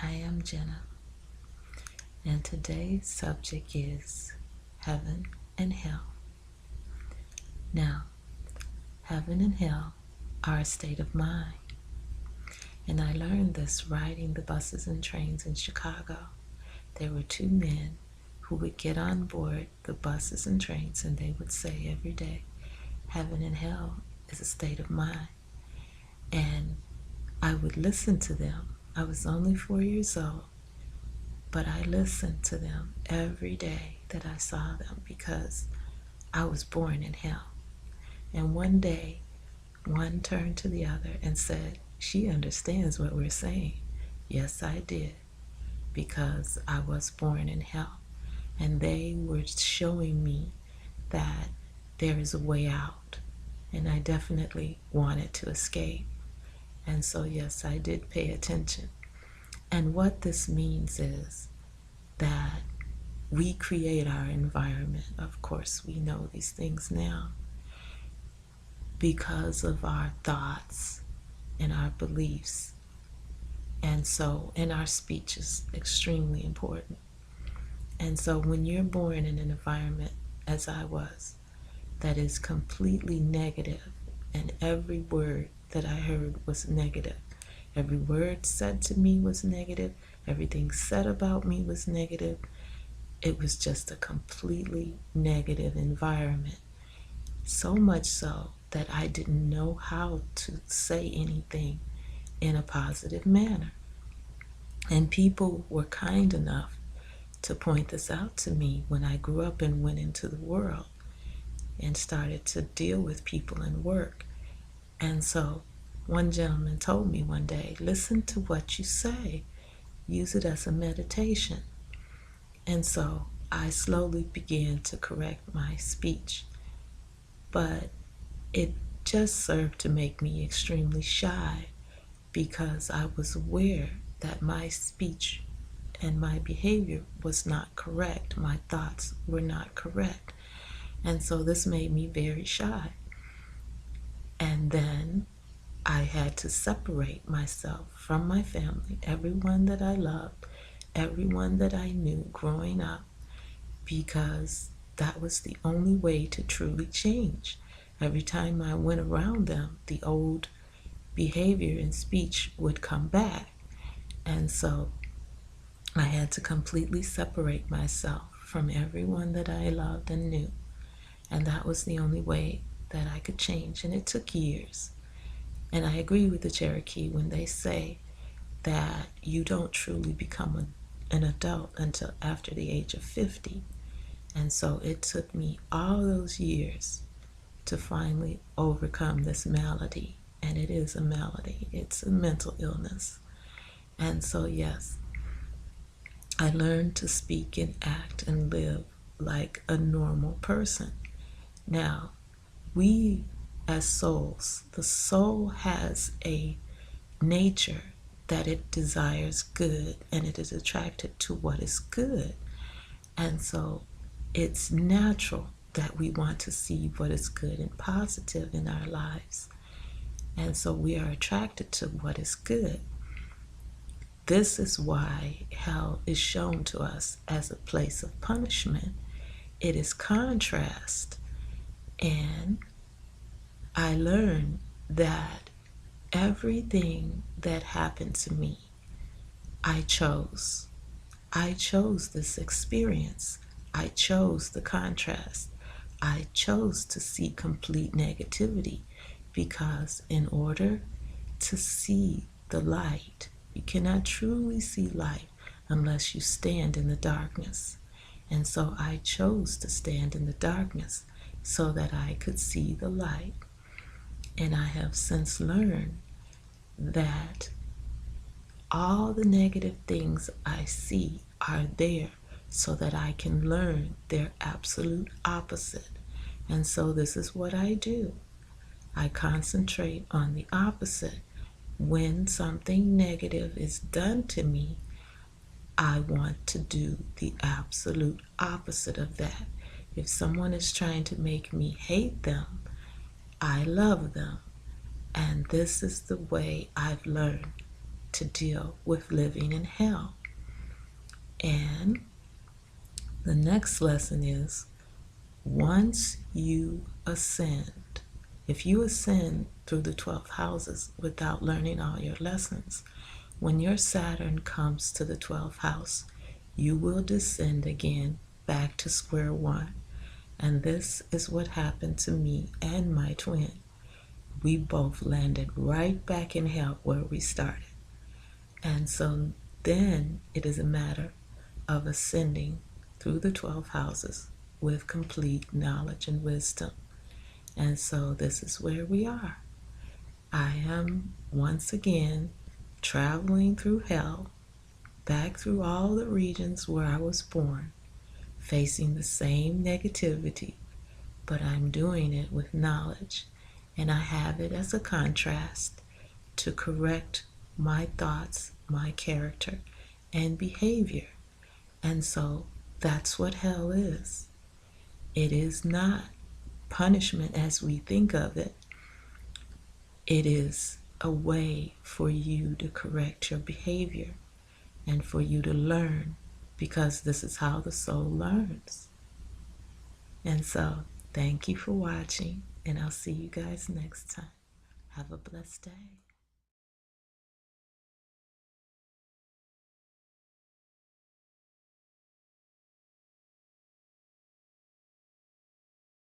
I am Jenna, and today's subject is heaven and hell. Now, heaven and hell are a state of mind, and I learned this riding the buses and trains in Chicago. There were two men who would get on board the buses and trains, and they would say every day, heaven and hell is a state of mind. And I would listen to them. I was only 4 years old, but I listened to them every day that I saw them because I was born in hell. And one day, one turned to the other and said, she understands what we're saying. Yes, I did, because I was born in hell. And they were showing me that there is a way out. And I definitely wanted to escape. And so, yes, I did pay attention. And what this means is that we create our environment. Of course, we know these things now because of our thoughts and our beliefs. And our speech is extremely important. And so when you're born in an environment, as I was, that is completely negative, and every word that I heard was negative, every word said to me was negative, everything said about me was negative, it was just a completely negative environment. So much so that I didn't know how to say anything in a positive manner. And people were kind enough to point this out to me when I grew up and went into the world and started to deal with people and work. And so one gentleman told me one day, listen to what you say, use it as a meditation. And so I slowly began to correct my speech, but it just served to make me extremely shy because I was aware that my speech and my behavior was not correct. My thoughts were not correct. And so this made me very shy. And then I had to separate myself from my family, everyone that I loved, everyone that I knew growing up, because that was the only way to truly change. Every time I went around them, the old behavior and speech would come back. And so I had to completely separate myself from everyone that I loved and knew. And that was the only way that I could change. And it took years. And I agree with the Cherokee when they say that you don't truly become an adult until after the age of 50. And so it took me all those years to finally overcome this malady. And it is a malady. It's a mental illness. And so, yes, I learned to speak and act and live like a normal person. Now, we as souls, the soul has a nature that it desires good and it is attracted to what is good. And so it's natural that we want to see what is good and positive in our lives. And so we are attracted to what is good. This is why hell is shown to us as a place of punishment. It is contrast. And I learned that everything that happened to me, I chose. I chose this experience. I chose the contrast. I chose to see complete negativity because in order to see the light, you cannot truly see light unless you stand in the darkness. And so I chose to stand in the darkness so that I could see the light. And I have since learned that all the negative things I see are there so that I can learn their absolute opposite. And so this is what I do. I concentrate on the opposite. When something negative is done to me, I want to do the absolute opposite of that. If someone is trying to make me hate them, I love them. And this is the way I've learned to deal with living in hell. And the next lesson is, once you ascend, if you ascend through the 12 houses without learning all your lessons, when your Saturn comes to the 12th house, you will descend again back to square one. And this is what happened to me and my twin. We both landed right back in hell where we started. And so then it is a matter of ascending through the 12 houses with complete knowledge and wisdom. And so this is where we are. I am once again traveling through hell, back through all the regions where I was born, facing the same negativity, but I'm doing it with knowledge, and I have it as a contrast to correct my thoughts, my character, and behavior. And so that's what hell is. It is not punishment as we think of it. It is a way for you to correct your behavior and for you to learn, because this is how the soul learns. And so, thank you for watching, and I'll see you guys next time. Have a blessed day.